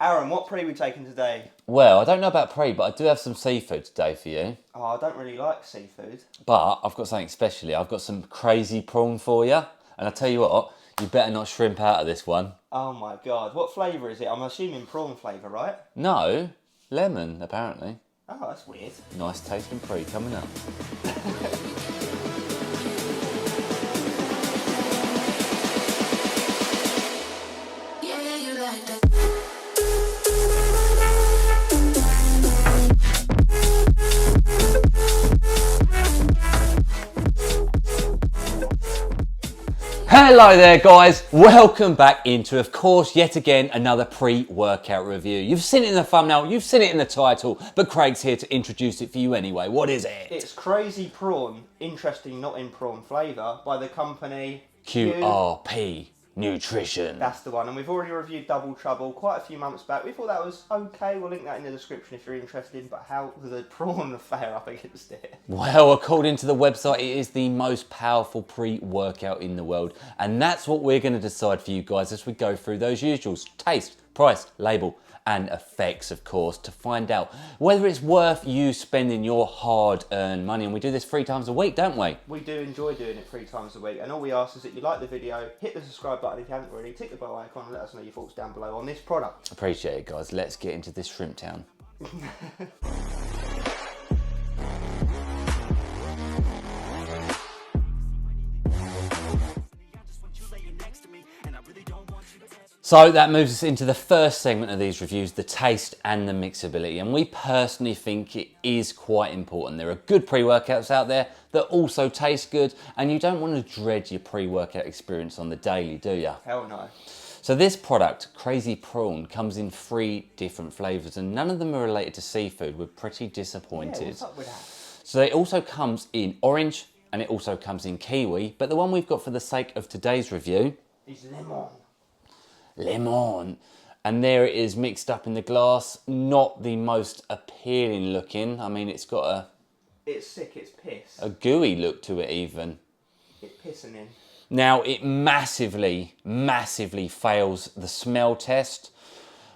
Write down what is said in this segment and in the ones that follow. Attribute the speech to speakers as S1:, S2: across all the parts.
S1: Aaron, what pre are we taking today?
S2: Well, I don't know about pre, but I do have some seafood today for you.
S1: Oh, I don't really like seafood.
S2: But I've got something specially. I've got some crazy prawn for you. And I tell you what, you better not shrimp out of this one.
S1: Oh my god, what flavour is it? I'm assuming prawn flavour, right?
S2: No, lemon, apparently.
S1: Oh, that's weird.
S2: Nice tasting pre coming up.
S3: Yeah, you like that.
S2: Hello there guys, welcome back into, of course, yet again, another pre-workout review. You've seen it in the thumbnail, you've seen it in the title, but Craig's here to introduce it for you anyway. What is it?
S1: It's Crazy Prawn, interesting not in prawn flavour, by the company
S2: QRP Nutrition.
S1: That's the one, and we've already reviewed Double Trouble quite a few months back. We thought that was okay, we'll link that in the description if you're interested, but how does the prawn fare up against it?
S2: Well, according to the website, it is the most powerful pre-workout in the world, and that's what we're going to decide for you guys as we go through those usuals: taste, price, label, and effects, of course, to find out whether it's worth you spending your hard-earned money. And we do this 3 times a week, don't we?
S1: We do enjoy doing it 3 times a week, and all we ask is that you like the video, hit the subscribe button if you haven't already, tick the bell icon and let us know your thoughts down below on this product.
S2: Appreciate it, guys. Let's get into this shrimp town. So that moves us into the first segment of these reviews, the taste and the mixability. And we personally think it is quite important. There are good pre-workouts out there that also taste good, and you don't want to dread your pre-workout experience on the daily, do you?
S1: Hell no.
S2: So this product, Crazy Prawn, comes in 3 different flavours, and none of them are related to seafood. We're pretty disappointed.
S1: Yeah, what's up with that?
S2: So it also comes in orange, and it also comes in kiwi, but the one we've got for the sake of today's review
S1: It's lemon.
S2: Lemon. And there it is mixed up in the glass. Not the most appealing looking. I mean, it's got
S1: It's sick, it's piss.
S2: a gooey look to it even.
S1: It's pissing in.
S2: Now, it massively, massively fails the smell test.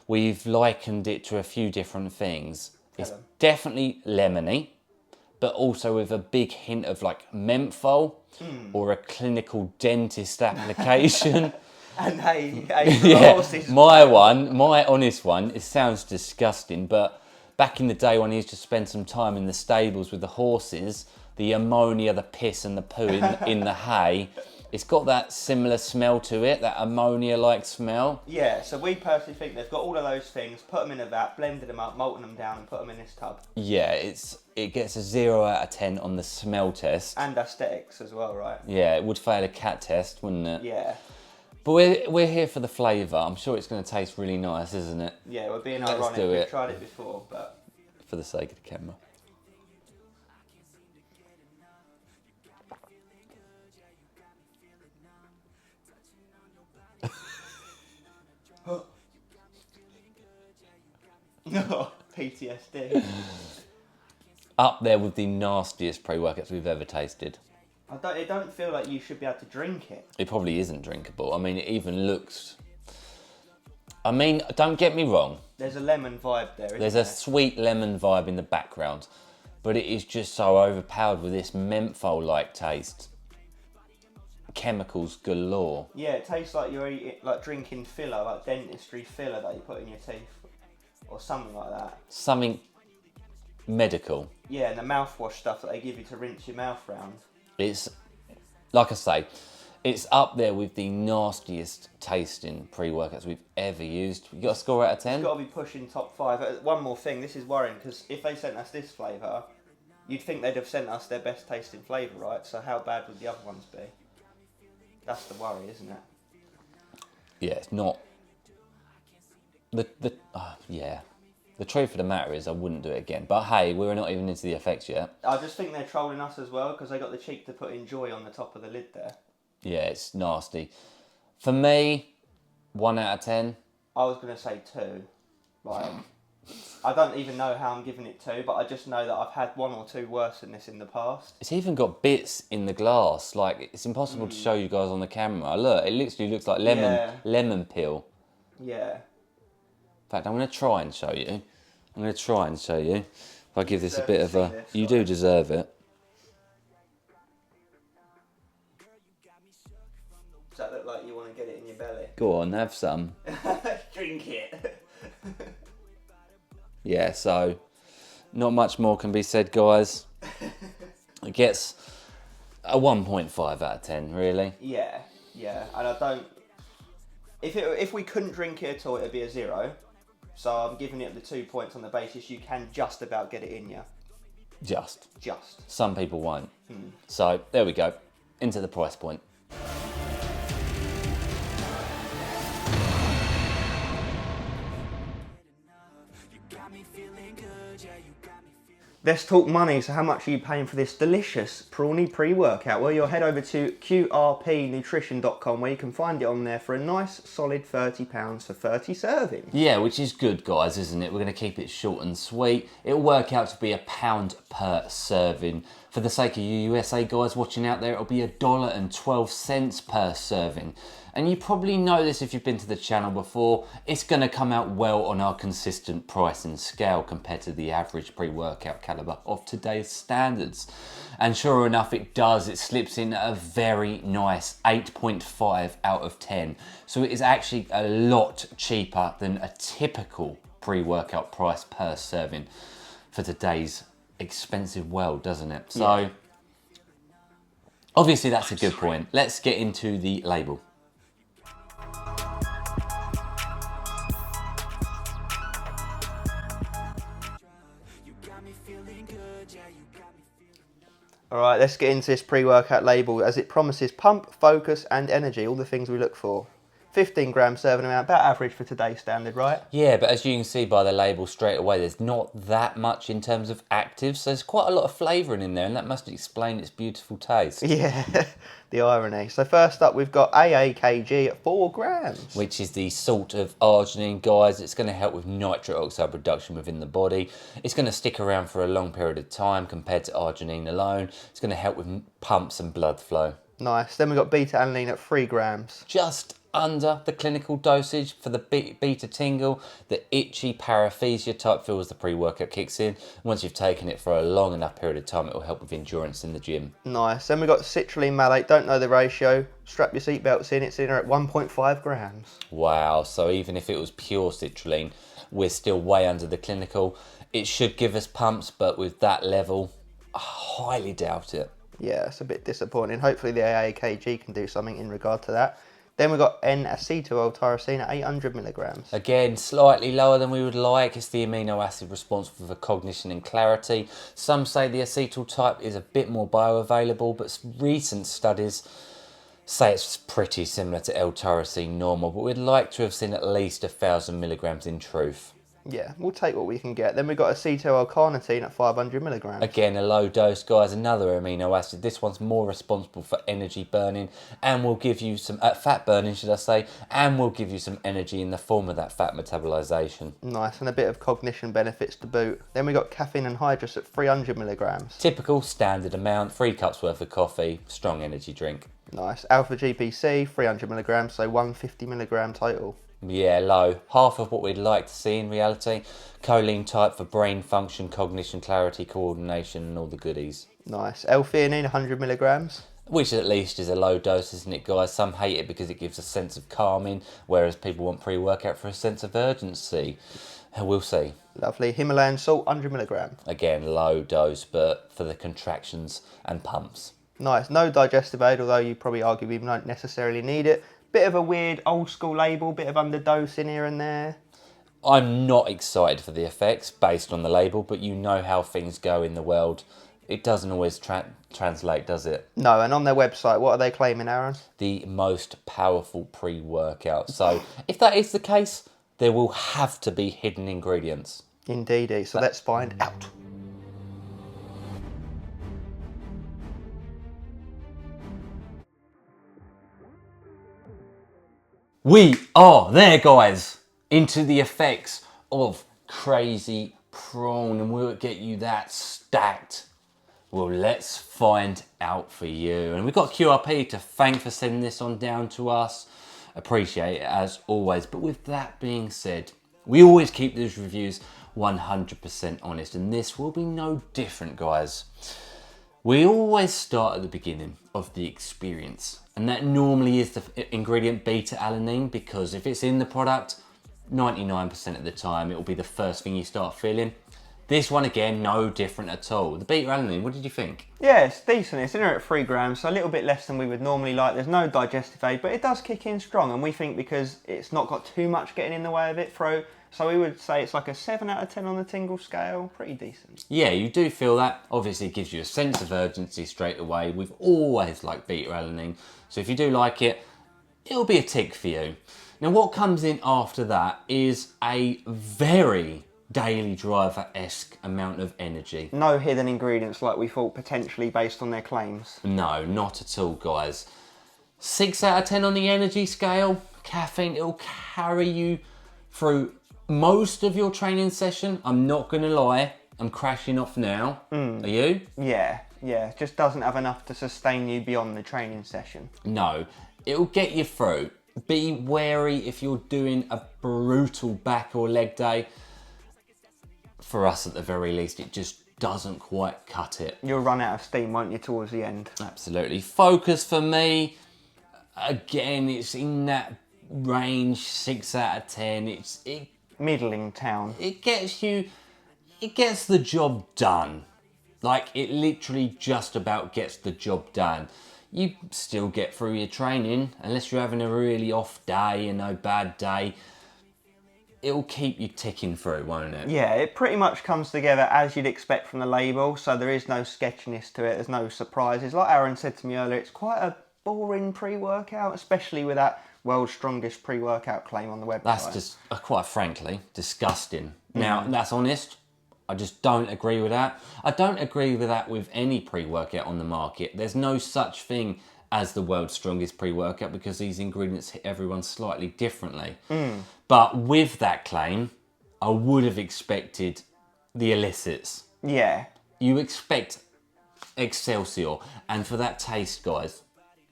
S2: We've likened it to a few different things. It's
S1: them.
S2: definitely lemony, but also with a big hint of like menthol or a clinical dentist application.
S1: And hey,
S2: Yeah,
S1: horses.
S2: my honest one, it sounds disgusting, but back in the day when I used to spend some time in the stables with the horses, the ammonia, the piss and the poo in the hay, it's got that similar smell to it, that ammonia-like smell.
S1: Yeah, so we personally think they've got all of those things, put them in a vat, blended them up, molten them down and put them in this tub.
S2: Yeah, it gets a 0 out of 10 on the smell test.
S1: And aesthetics as well, right?
S2: Yeah, it would fail a cat test, wouldn't it?
S1: Yeah.
S2: But we're here for the flavour. I'm sure it's going to taste really nice, isn't it?
S1: Yeah, we're being
S2: Let's
S1: ironic.
S2: do
S1: We've
S2: it.
S1: tried it before, but...
S2: For the sake of the camera.
S1: PTSD.
S2: Up there with the nastiest pre-workouts we've ever tasted.
S1: It don't feel like you should be able to drink it.
S2: It probably isn't drinkable. I mean, it even looks... I mean, don't get me wrong.
S1: There's a lemon vibe there, isn't
S2: There's
S1: there?
S2: a sweet lemon vibe in the background, but it is just so overpowered with this menthol-like taste. Chemicals galore.
S1: Yeah, it tastes like you're eating, like drinking filler, like dentistry filler that you put in your teeth. Or something like that.
S2: Something medical.
S1: Yeah, and the mouthwash stuff that they give you to rinse your mouth round.
S2: It's, like I say, it's up there with the nastiest tasting pre-workouts we've ever used. You got a score out of 10?
S1: It's got to be pushing top 5. One more thing, this is worrying, because if they sent us this flavour, you'd think they'd have sent us their best tasting flavour, right? So how bad would the other ones be? That's the worry, isn't it?
S2: Yeah, it's not. Yeah. The truth of the matter is I wouldn't do it again. But hey, we're not even into the effects yet.
S1: I just think they're trolling us as well, because they got the cheek to put Enjoy on the top of the lid there.
S2: Yeah, it's nasty. For me, 1 out of 10.
S1: I was going to say 2. Like, I don't even know how I'm giving it 2, but I just know that I've had 1 or 2 worse than this in the past.
S2: It's even got bits in the glass. Like, it's impossible to show you guys on the camera. Look, it literally looks like lemon peel.
S1: Yeah.
S2: fact, I'm going to try and show you. I'm going to try and show you. If I give this a
S1: deserve
S2: bit
S1: to
S2: of
S1: see
S2: a...
S1: this,
S2: You
S1: guys.
S2: do deserve it.
S1: Does that look like you want to get it in your belly?
S2: Go on, have some.
S1: Drink it.
S2: Yeah, so not much more can be said, guys. It gets a 1.5 out of 10, really.
S1: Yeah, and I don't. If we couldn't drink it at all, it'd be a 0. So I'm giving it the 2 points on the basis you can just about get it in you.
S2: Just.
S1: Just.
S2: Some people won't. So there we go. Into the price point.
S1: Let's talk money. So how much are you paying for this delicious prawny pre-workout? Well, you'll head over to qrpnutrition.com where you can find it on there for a nice solid £30 for 30 servings.
S2: Yeah, which is good, guys, isn't it? We're going to keep it short and sweet. It'll work out to be £1 per serving. For the sake of you USA guys watching out there, it'll be $1.12 per serving. And you probably know this if you've been to the channel before, it's going to come out well on our consistent price and scale compared to the average pre-workout caliber of today's standards. And sure enough, it does. It slips in a very nice 8.5 out of 10. So it is actually a lot cheaper than a typical pre-workout price per serving for today's expensive world, doesn't it? So obviously that's a good point. Let's get into the label.
S1: Alright, let's get into this pre-workout label as it promises pump, focus and energy, all the things we look for. 15 gram serving amount, about average for today's standard, right?
S2: Yeah, but as you can see by the label straight away, there's not that much in terms of actives, so there's quite a lot of flavouring in there, and that must explain its beautiful taste.
S1: Yeah, the irony. So first up, we've got AAKG at 4 grams.
S2: Which is the salt of arginine, guys. It's going to help with nitric oxide production within the body. It's going to stick around for a long period of time compared to arginine alone. It's going to help with pumps and blood flow.
S1: Nice. Then we've got beta-alanine at 3 grams.
S2: Just under the clinical dosage for the beta tingle, the itchy paraphasia type feel as the pre-workout kicks in. Once you've taken it for a long enough period of time, it will help with endurance in the gym.
S1: Nice. Then we've got citrulline malate. Don't know the ratio. Strap your seatbelts in. It's in at 1.5 grams.
S2: Wow, so even if it was pure citrulline, we're still way under the clinical. It should give us pumps, but with that level, I highly doubt it.
S1: Yeah, it's a bit disappointing. Hopefully the AAKG can do something in regard to that. Then we've got N-acetyl-L-tyrosine at 800 milligrams.
S2: Again, slightly lower than we would like. It's the amino acid responsible for cognition and clarity. Some say the acetyl type is a bit more bioavailable, but recent studies say it's pretty similar to L-tyrosine normal, but we'd like to have seen at least 1,000 milligrams in truth.
S1: Yeah, we'll take what we can get. Then we've got acetyl-L-carnitine at 500 milligrams.
S2: Again, a low dose, guys, another amino acid. This one's more responsible for energy burning and will give you some, fat burning, should I say, and will give you some energy in the form of that fat metabolization.
S1: Nice, and a bit of cognition benefits to boot. Then we've got caffeine anhydrous at 300 milligrams.
S2: Typical standard amount, 3 cups worth of coffee, strong energy drink.
S1: Nice. Alpha GPC, 300 milligrams, so 150 milligram total.
S2: Yeah, low. Half of what we'd like to see in reality. Choline type for brain function, cognition, clarity, coordination, and all the goodies.
S1: Nice. L-theanine, 100 milligrams.
S2: Which at least is a low dose, isn't it, guys? Some hate it because it gives a sense of calming, whereas people want pre-workout for a sense of urgency. We'll see.
S1: Lovely. Himalayan salt, 100 milligrams.
S2: Again, low dose, but for the contractions and pumps.
S1: Nice. No digestive aid, although you probably argue we don't necessarily need it. Bit of a weird old school label, bit of underdose in here and there.
S2: I'm not excited for the effects based on the label, but you know how things go in the world. It doesn't always translate, does it?
S1: No, and on their website, what are they claiming, Aaron?
S2: The most powerful pre-workout. So if that is the case, there will have to be hidden ingredients.
S1: Indeedy. So let's find out.
S2: We are there, guys, into the effects of Crazy Prawn, and we'll get you that stacked. Well, let's find out for you. And we've got QRP to thank for sending this on down to us. Appreciate it as always. But with that being said, We always keep these reviews 100% honest, and this will be no different, guys. We always start at the beginning of the experience, and that normally is the ingredient beta-alanine, because if it's in the product, 99% of the time it will be the first thing you start feeling. This one, again, no different at all. The beta-alanine, what did you think?
S1: Yeah, it's decent. It's in there at 3 grams, so a little bit less than we would normally like. There's no digestive aid, but it does kick in strong, and we think because it's not got too much getting in the way of it, so we would say it's like a 7 out of 10 on the tingle scale. Pretty decent.
S2: Yeah, you do feel that. Obviously, it gives you a sense of urgency straight away. We've always liked beta-alanine, so if you do like it, it'll be a tick for you. Now, what comes in after that is a very daily driver-esque amount of energy.
S1: No hidden ingredients like we thought potentially based on their claims.
S2: No, not at all, guys. 6 out of 10 on the energy scale. Caffeine, it'll carry you through most of your training session. I'm not gonna lie, I'm crashing off now. Are you?
S1: Yeah, just doesn't have enough to sustain you beyond the training session.
S2: No, it'll get you through. Be wary if you're doing a brutal back or leg day. For us, at the very least, it just doesn't quite cut it.
S1: You'll run out of steam, won't you, towards the end?
S2: Absolutely. Focus for me, again, it's in that range, 6 out of 10.
S1: Middling town.
S2: It gets the job done. Like, it literally just about gets the job done. You still get through your training, unless you're having a really off day and no bad day. It'll keep you ticking through, won't it?
S1: Yeah, it pretty much comes together as you'd expect from the label, so there is no sketchiness to it, there's no surprises. Like Aaron said to me earlier, it's quite a boring pre-workout, especially with that world's strongest pre-workout claim on the website.
S2: That's just, quite frankly, disgusting. Now, that's honest. I just don't agree with that. I don't agree with that with any pre-workout on the market. There's no such thing as the world's strongest pre-workout because these ingredients hit everyone slightly differently. But with that claim, I would have expected the illicits.
S1: Yeah.
S2: You expect Excelsior, and for that taste, guys,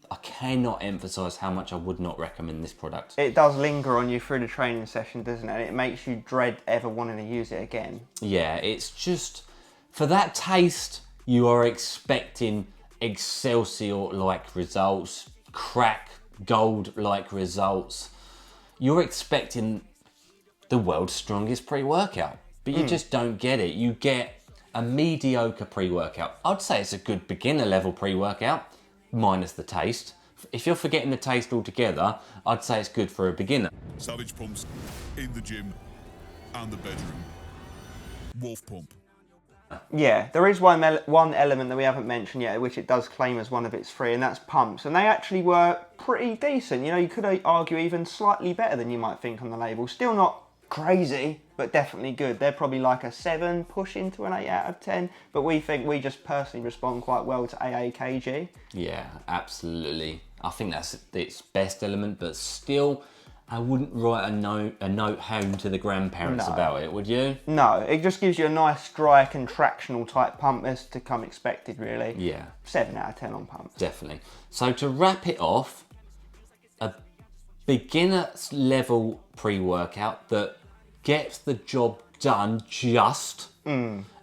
S2: I cannot emphasise how much I would not recommend this product.
S1: It does linger on you through the training session, doesn't it? It makes you dread ever wanting to use it again.
S2: Yeah, it's just, for that taste, you are expecting Excelsior-like results, crack gold-like results. You're expecting the world's strongest pre-workout, but you just don't get it. You get a mediocre pre-workout. I'd say it's a good beginner level pre-workout, minus the taste. If you're forgetting the taste altogether, I'd say it's good for a beginner.
S4: Savage pumps in the gym and the bedroom. Wolf pump.
S1: Yeah, there is one element that we haven't mentioned yet, which it does claim as one of its 3, and that's pumps. And they actually were pretty decent. You know, you could argue even slightly better than you might think on the label. Still not crazy, but definitely good. They're probably like a 7, push into an 8 out of 10. But we think we just personally respond quite well to AAKG.
S2: Yeah, absolutely. I think that's its best element, but still, I wouldn't write a note home to the grandparents about it, would you?
S1: No, it just gives you a nice dry contractional type pump as to come expected, really.
S2: Yeah.
S1: 7 out of 10 on pump.
S2: Definitely. So to wrap it off, a beginner level pre-workout that gets the job done just,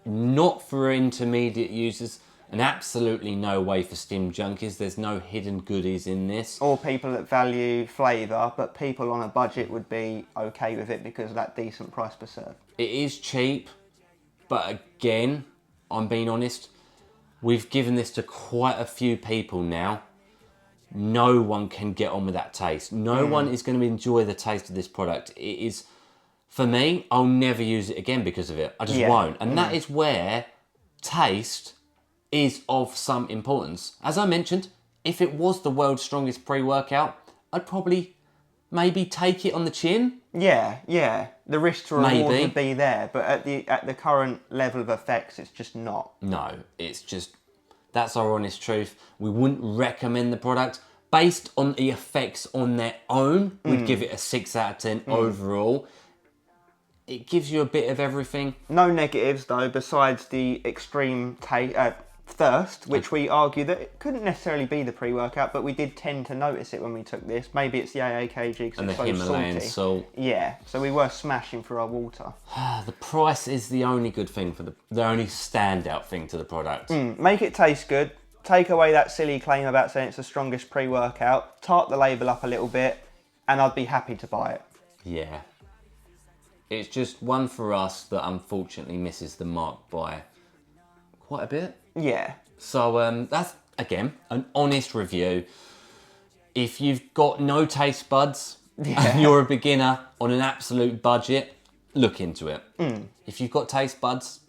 S2: not for intermediate users, and absolutely no way for stim junkies. There's no hidden goodies in this.
S1: Or people that value flavour, but people on a budget would be okay with it because of that decent price per serve.
S2: It is cheap, but again, I'm being honest, we've given this to quite a few people now. No one can get on with that taste. No one is going to enjoy the taste of this product. It is, for me, I'll never use it again because of it. I just won't. And that is where taste is of some importance. As I mentioned, if it was the world's strongest pre-workout, I'd probably maybe take it on the chin.
S1: Yeah. The risk to reward would be there, but at the current level of effects, it's just not.
S2: No, it's just, that's our honest truth. We wouldn't recommend the product. Based on the effects on their own, we'd give it a 6 out of 10 overall. It gives you a bit of everything.
S1: No negatives though, besides the extreme thirst, which we argue that it couldn't necessarily be the pre-workout, but we did tend to notice it when we took this. Maybe it's the AAKG because
S2: And
S1: it's
S2: the
S1: so
S2: Himalayan
S1: salty.
S2: salt.
S1: Yeah, so we were smashing through our water.
S2: The price is the only good thing for the only standout thing to the product.
S1: Make it taste good. Take away that silly claim about saying it's the strongest pre-workout. Tart the label up a little bit, and I'd be happy to buy it.
S2: Yeah. It's just one for us that unfortunately misses the mark by quite a bit.
S1: Yeah.
S2: So that's, again, an honest review. If you've got no taste buds and you're a beginner on an absolute budget, look into it. If you've got taste buds,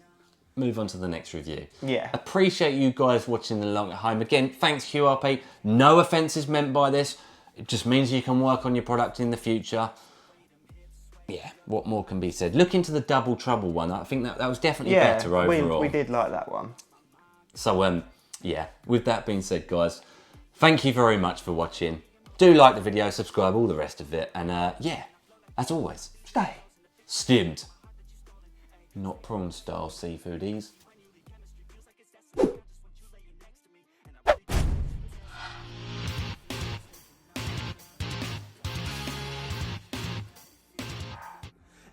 S2: move on to the next review.
S1: Yeah.
S2: Appreciate you guys watching along at home. Again, thanks QRP. No offences meant by this. It just means you can work on your product in the future. Yeah, what more can be said? Look into the Double Trouble one. I think that was definitely better overall.
S1: We did like that one.
S2: So, yeah, with that being said, guys, thank you very much for watching. Do like the video, subscribe, all the rest of it. And, yeah, as always,
S1: Stay
S2: stimmed. Not prawn style seafoodies.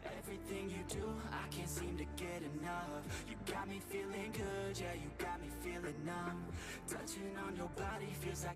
S5: Everything you do, I can't seem to get enough. You got me feeling good, yeah, you got me feeling numb. Touching on your body feels like